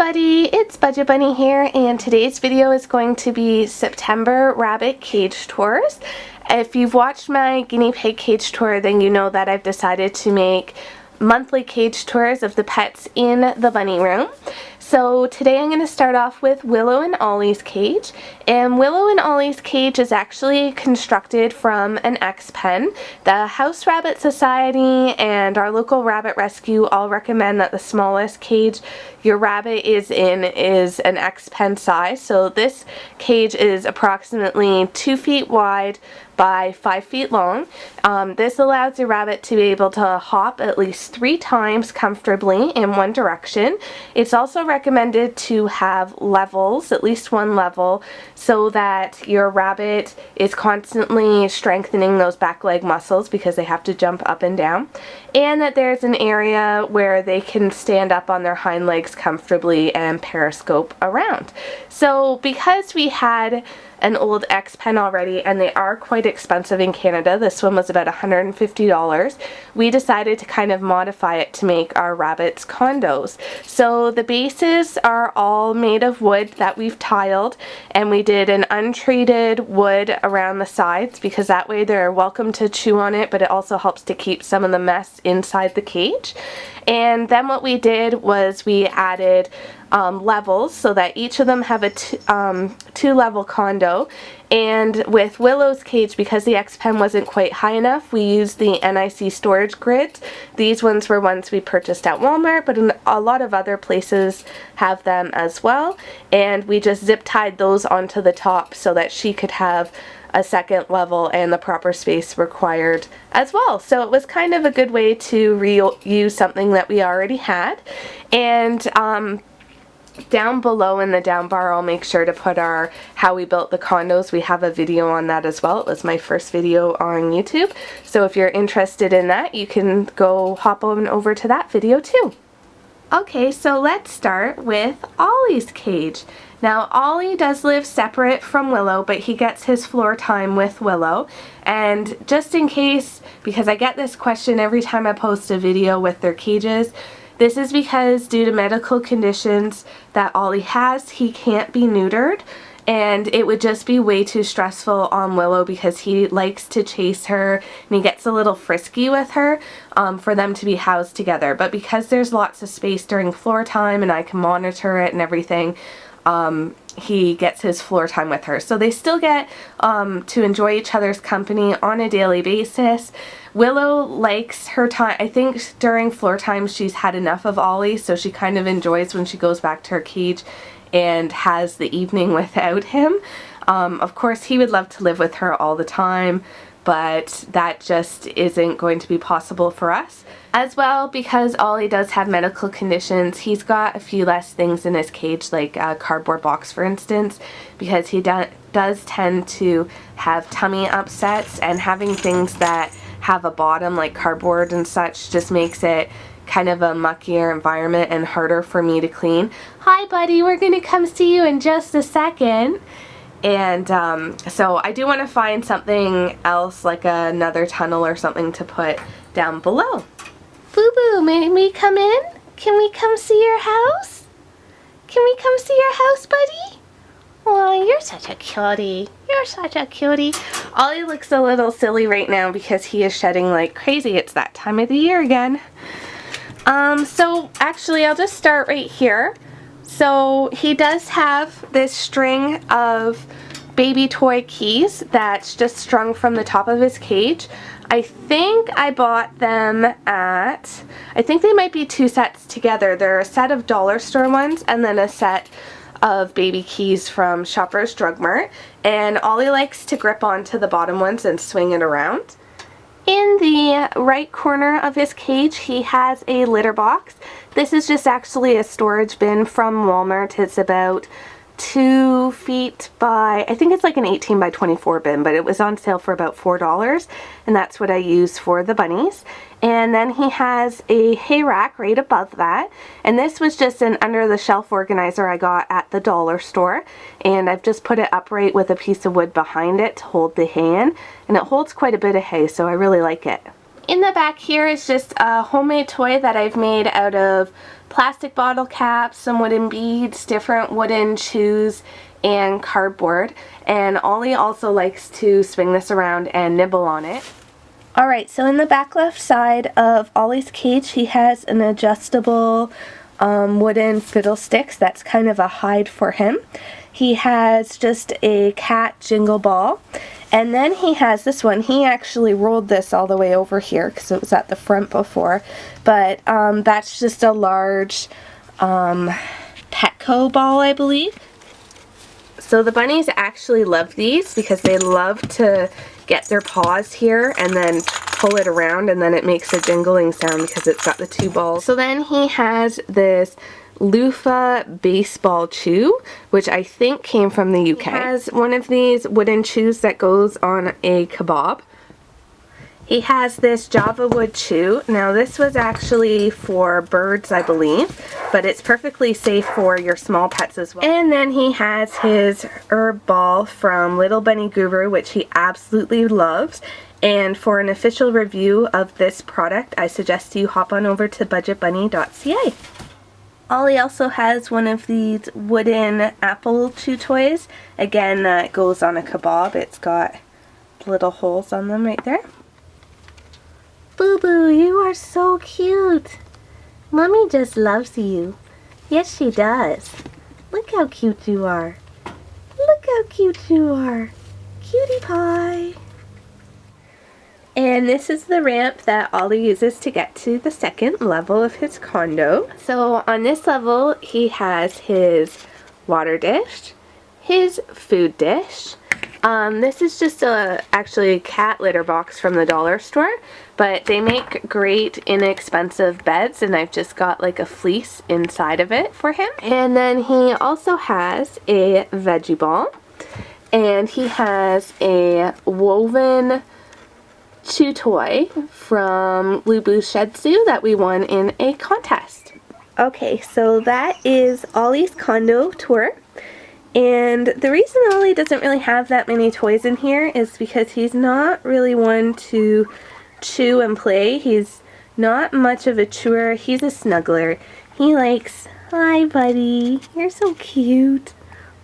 everybody, it's Budget Bunny here, and today's video is going to be September rabbit cage tours. If you've watched my guinea pig cage tour, then you know that I've decided to make monthly cage tours of the pets in the bunny room. So today I'm going to start off with Willow and Ollie's cage, and Willow and Ollie's cage is actually constructed from an X-pen. The House Rabbit Society and our local rabbit rescue all recommend that the smallest cage your rabbit is in is an X-pen size. So this cage is approximately 2 feet wide by 5 feet long. This allows your rabbit to be able to hop at least 3 times comfortably in one direction. It's also recommended to have levels, at least one level, so that your rabbit is constantly strengthening those back leg muscles because they have to jump up and down, and that there's an area where they can stand up on their hind legs comfortably and periscope around. So because we had an old X-pen already, and they are quite expensive in Canada, this one was about $150, we decided to kind of modify it to make our rabbits condos. So the bases are all made of wood that we've tiled, and we did an untreated wood around the sides because that way they're welcome to chew on it, but it also helps to keep some of the mess inside the cage. And then what we did was we added levels so that each of them have a two-level condo. And with Willow's cage, because the X-pen wasn't quite high enough, we used the NIC storage grids. These ones were ones we purchased at Walmart, but a lot of other places have them as well. And we just zip tied those onto the top so that she could have a second level and the proper space required as well. So it was kind of a good way to reuse something that we already had. And down below in the down bar, I'll make sure to put our how we built the condos. We have a video on that as well. It was my first video on YouTube. So if you're interested in that, you can go hop on over to that video too. Okay, so let's start with Ollie's cage. Now, Ollie does live separate from Willow, but he gets his floor time with Willow. And just in case, because I get this question every time I post a video with their cages, this is because due to medical conditions that Ollie has, he can't be neutered. And it would just be way too stressful on Willow because he likes to chase her and he gets a little frisky with her for them to be housed together. But because there's lots of space during floor time and I can monitor it and everything, he gets his floor time with her. So they still get to enjoy each other's company on a daily basis. Willow likes her time. I think during floor time she's had enough of Ollie, so she kind of enjoys when she goes back to her cage and has the evening without him. Of course, he would love to live with her all the time, but that just isn't going to be possible for us. As well, because Ollie does have medical conditions, he's got a few less things in his cage, like a cardboard box for instance, because he does tend to have tummy upsets, and having things that have a bottom like cardboard and such just makes it kind of a muckier environment and harder for me to clean. Hi buddy, we're gonna come see you in just a second. And so I do want to find something else, like another tunnel or something to put down below. Boo Boo, may we come in? Can we come see your house? Can we come see your house, buddy? Oh, you're such a cutie. You're such a cutie. Ollie looks a little silly right now because he is shedding like crazy. It's that time of the year again. So actually I'll just start right here. So he does have this string of baby toy keys that's just strung from the top of his cage. I think I bought them at, I think they might be 2 sets together. They're a set of dollar store ones and then a set of baby keys from Shoppers Drug Mart. And Ollie likes to grip onto the bottom ones and swing it around. In the right corner of his cage, he has a litter box. This is just actually a storage bin from Walmart. It's about 2 feet by, I think it's like an 18 by 24 bin, but it was on sale for about $4, and that's what I use for the bunnies. And then he has a hay rack right above that, and this was just an under the shelf organizer I got at the dollar store, and I've just put it upright with a piece of wood behind it to hold the hay in, and it holds quite a bit of hay, so I really like it. In the back here is just a homemade toy that I've made out of plastic bottle caps, some wooden beads, different wooden chews, and cardboard. And Ollie also likes to swing this around and nibble on it. Alright, so in the back left side of Ollie's cage, he has an adjustable wooden fiddlesticks. That's kind of a hide for him. He has just a cat jingle ball. And then he has this one. He actually rolled this all the way over here because it was at the front before. But that's just a large Petco ball, I believe. So the bunnies actually love these because they love to get their paws here and then pull it around, and then it makes a jingling sound because it's got the two balls. So then he has this loofah baseball chew, which I think came from the UK. He has one of these wooden chews that goes on a kebab. He has this Java wood chew. Now this was actually for birds, I believe, but it's perfectly safe for your small pets as well. And then he has his herb ball from Little Bunny Guru, which he absolutely loves. And for an official review of this product, I suggest you hop on over to BudgetBunny.ca. Ollie also has one of these wooden apple chew toys. Again, that goes on a kebab. It's got little holes on them right there. Boo Boo, you are so cute. Mommy just loves you. Yes, she does. Look how cute you are. Look how cute you are. Cutie pie. And this is the ramp that Ollie uses to get to the second level of his condo. So on this level, he has his water dish, his food dish. This is just actually a cat litter box from the dollar store, but they make great inexpensive beds, and I've just got like a fleece inside of it for him. And then he also has a veggie ball, and he has a woven chew toy from Lubu Shedsu that we won in a contest. Okay, so that is Ollie's condo tour. And the reason Ollie doesn't really have that many toys in here is because he's not really one to chew and play. He's not much of a chewer. He's a snuggler. He likes, hi buddy, you're so cute.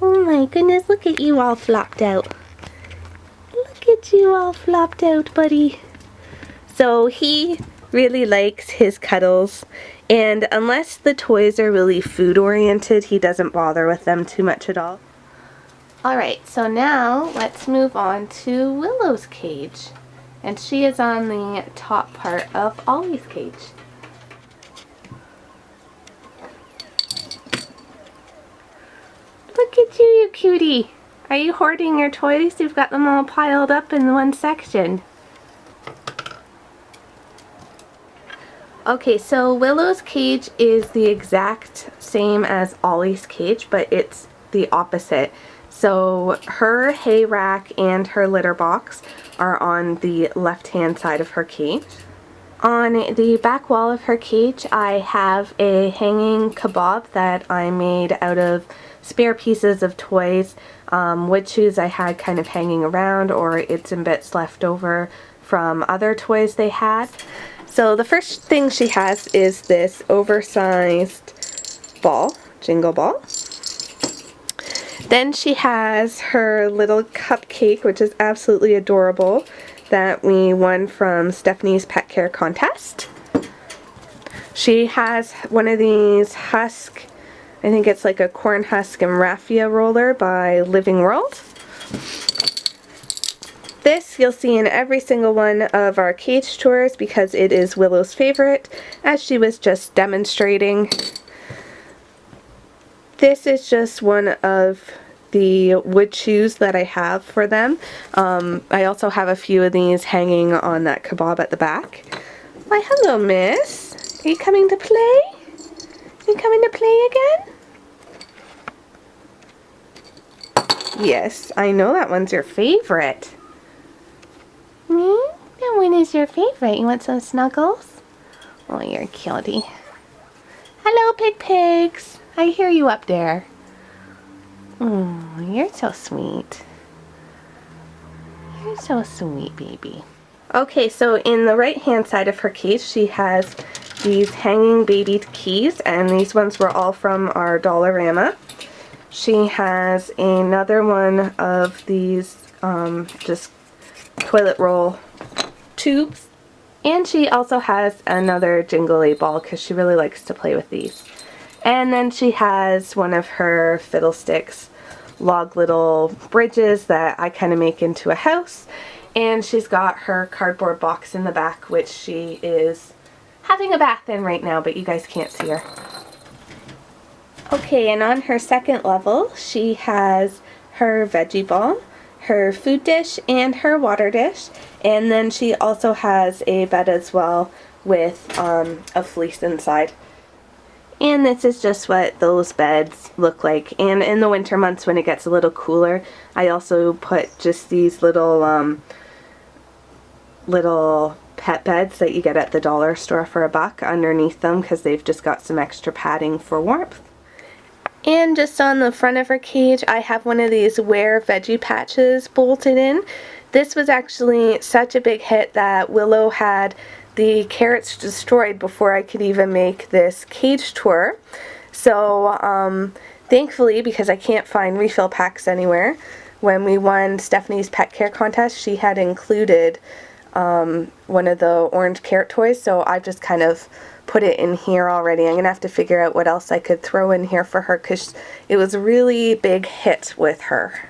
Oh my goodness, look at you all flopped out. Look at you all flopped out, buddy. So he really likes his cuddles, and unless the toys are really food oriented, he doesn't bother with them too much at all. Alright, so now let's move on to Willow's cage, and she is on the top part of Ollie's cage. Look at you, you cutie! Are you hoarding your toys? You've got them all piled up in one section. Okay, so Willow's cage is the exact same as Ollie's cage, but it's the opposite. So her hay rack and her litter box are on the left-hand side of her cage. On the back wall of her cage, I have a hanging kebab that I made out of spare pieces of toys. Wood chews I had kind of hanging around, or it's in bits left over from other toys they had. So the first thing she has is this oversized ball, jingle ball. Then she has her little cupcake, which is absolutely adorable, that we won from Stephanie's Pet Care contest. She has one of these husk, I think it's like a corn husk and raffia roller by Living World. This you'll see in every single one of our cage tours because it is Willow's favorite, as she was just demonstrating. This is just one of the wood chews that I have for them. I also have a few of these hanging on that kebab at the back. Why, hello, miss. Are you coming to play? Are you coming to play again? Yes, I know that one's your favorite. Me? That one is your favorite. You want some snuggles? Oh, you're a cutie. Hello, pigs. I hear you up there. Oh, you're so sweet. You're so sweet, baby. Okay, so in the right-hand side of her cage, she has these hanging baby keys, and these ones were all from our Dollarama. She has another one of these just toilet roll tubes, and she also has another jingly ball because she really likes to play with these. And then she has one of her fiddlesticks log little bridges that I kind of make into a house, and she's got her cardboard box in the back, which she is having a bath in right now, but you guys can't see her. Okay, and on her second level she has her veggie ball, her food dish, and her water dish, and then she also has a bed as well with a fleece inside. And this is just what those beds look like. And in the winter months when it gets a little cooler, I also put just these little little pet beds that you get at the dollar store for $1 underneath them, because they've just got some extra padding for warmth. And just on the front of her cage, I have one of these Wear veggie patches bolted in. This was actually such a big hit that Willow had the carrots destroyed before I could even make this cage tour. So thankfully, because I can't find refill packs anywhere, when we won Stephanie's pet care contest, she had included one of the orange carrot toys, so I just kind of put it in here already. I'm gonna have to figure out what else I could throw in here for her, because it was a really big hit with her.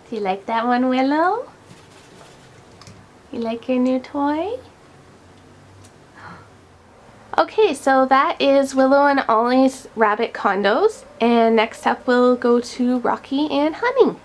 Do you like that one, Willow? You like your new toy? Okay, so that is Willow and Ollie's rabbit condos, and next up we'll go to Rocky and Honey.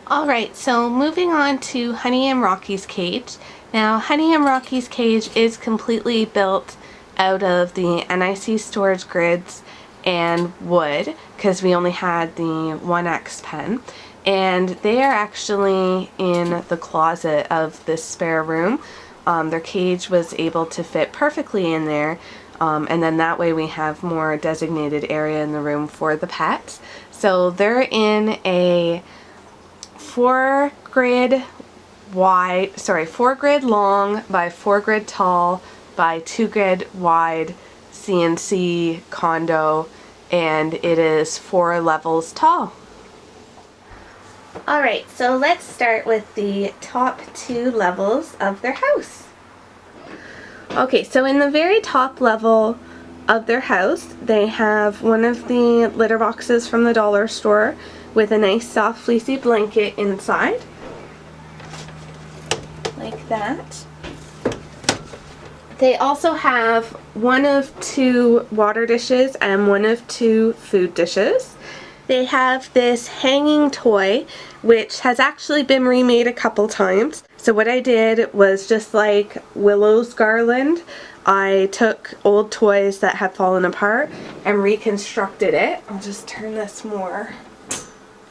Alright, so moving on to Honey and Rocky's cage. Now, Honey and Rocky's cage is completely built out of the NIC storage grids and wood, because we only had the 1X pen, and they are actually in the closet of this spare room. Their cage was able to fit perfectly in there, and then that way we have more designated area in the room for the pets. So they're in a 4 grid long by 4 grid tall by 2 grid wide CNC condo, and it is 4 levels tall. Alright, so let's start with the top 2 levels of their house. Okay, so in the very top level of their house, they have one of the litter boxes from the dollar store with a nice soft fleecy blanket inside, like that. They also have one of 2 water dishes and one of 2 food dishes. They have this hanging toy, which has actually been remade a couple times. So what I did was, just like Willow's garland, I took old toys that had fallen apart and reconstructed it. I'll just turn this more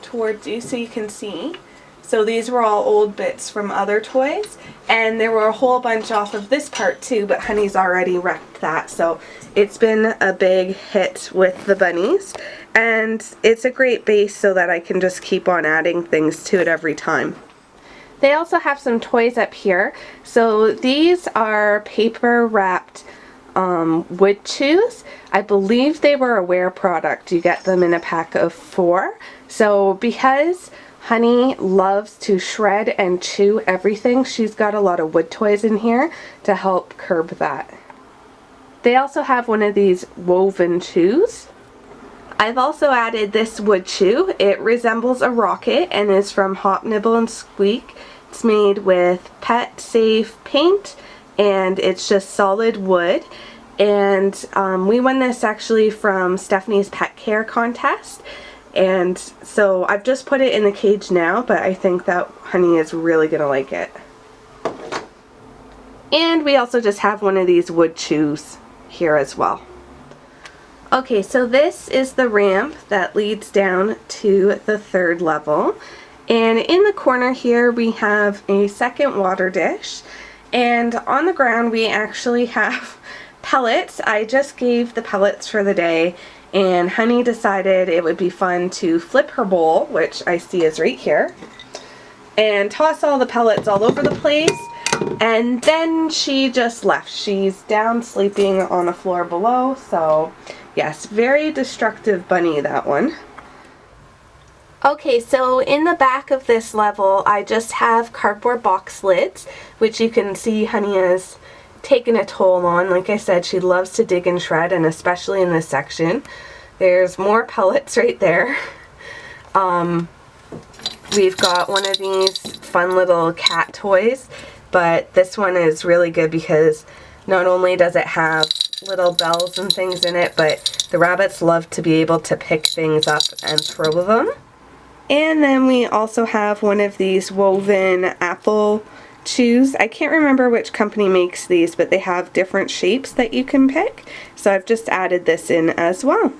towards you so you can see. So these were all old bits from other toys, and there were a whole bunch off of this part too, but Honey's already wrecked that, so it's been a big hit with the bunnies, and it's a great base so that I can just keep on adding things to it every time. They also have some toys up here. So these are paper wrapped wood chews. I believe they were a Wear product. You get them in a pack of 4. So because Honey loves to shred and chew everything, she's got a lot of wood toys in here to help curb that. They also have one of these woven chews. I've also added this wood chew. It resembles a rocket and is from Hop, Nibble and Squeak. It's made with pet safe paint, and it's just solid wood. And we won this actually from Stephanie's pet care contest. And so I've just put it in the cage now, but I think that Honey is really gonna like it. And we also just have one of these wood chews here as well. Okay, so this is the ramp that leads down to the 3rd level. And in the corner here we have a second water dish, and on the ground we actually have pellets. I just gave the pellets for the day, and Honey decided it would be fun to flip her bowl, which I see is right here, and toss all the pellets all over the place, and then she just left. She's down sleeping on the floor below, so yes, very destructive bunny, that one. Okay, so in the back of this level I just have cardboard box lids, which you can see Honey has taken a toll on. Like I said, she loves to dig and shred, and especially in this section. There's more pellets right there. We've got one of these fun little cat toys, but this one is really good because not only does it have little bells and things in it, but the rabbits love to be able to pick things up and throw them. And then we also have one of these woven apple chews. I can't remember which company makes these, but they have different shapes that you can pick. So I've just added this in as well.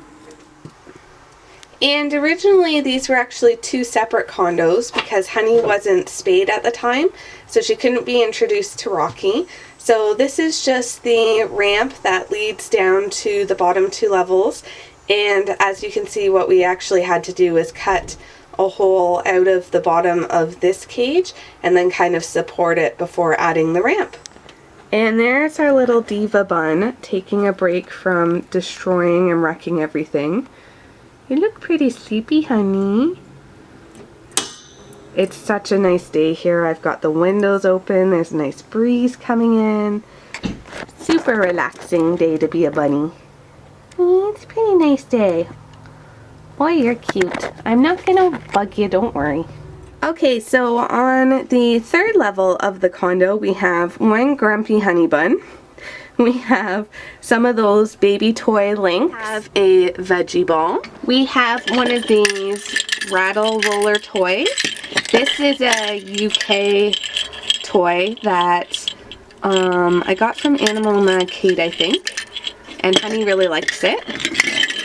And originally these were actually two separate condos because Honey wasn't spayed at the time, so she couldn't be introduced to Rocky. So this is just the ramp that leads down to the bottom two levels, and as you can see, what we actually had to do is cut a hole out of the bottom of this cage and then kind of support it before adding the ramp. And there's our little diva bun taking a break from destroying and wrecking everything. You look pretty sleepy, Honey. It's such a nice day here. I've got the windows open, there's a nice breeze coming in. Super relaxing day to be a bunny. It's a pretty nice day. Boy, you're cute. I'm not gonna bug you, don't worry. Okay, so on the third level of the condo, we have one grumpy honey bun. We have some of those baby toy links. We have a veggie ball. We have one of these rattle roller toys. This is a UK toy that I got from Animal Arcade, I think, and Honey really likes it.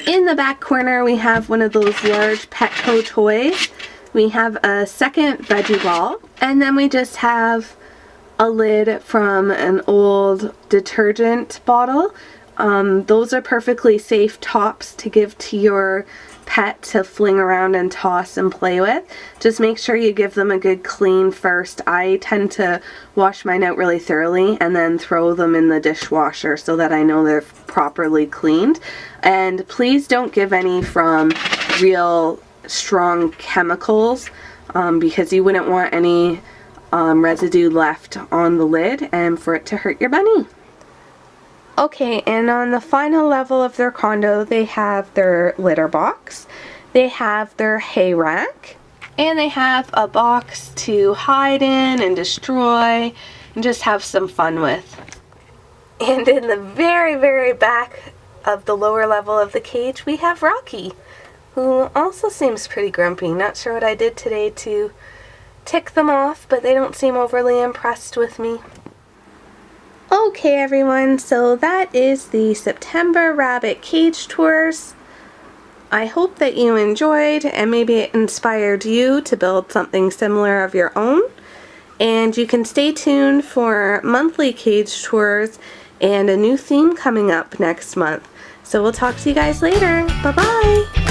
In the back corner we have one of those large Petco toys. We have a second veggie ball, and then we just have a lid from an old detergent bottle. Those are perfectly safe tops to give to your pet to fling around and toss and play with. Just make sure you give them a good clean first. I tend to wash mine out really thoroughly and then throw them in the dishwasher so that I know they're properly cleaned. And please don't give any from real strong chemicals because you wouldn't want any residue left on the lid and for it to hurt your bunny. Okay, and on the final level of their condo, they have their litter box, they have their hay rack, and they have a box to hide in and destroy and just have some fun with. And in the very, very back of the lower level of the cage, we have Rocky, who also seems pretty grumpy. Not sure what I did today to tick them off, but they don't seem overly impressed with me. Okay everyone, so that is the September rabbit cage tours. I hope that you enjoyed and maybe it inspired you to build something similar of your own. And you can stay tuned for monthly cage tours and a new theme coming up next month. So we'll talk to you guys later. Bye-bye!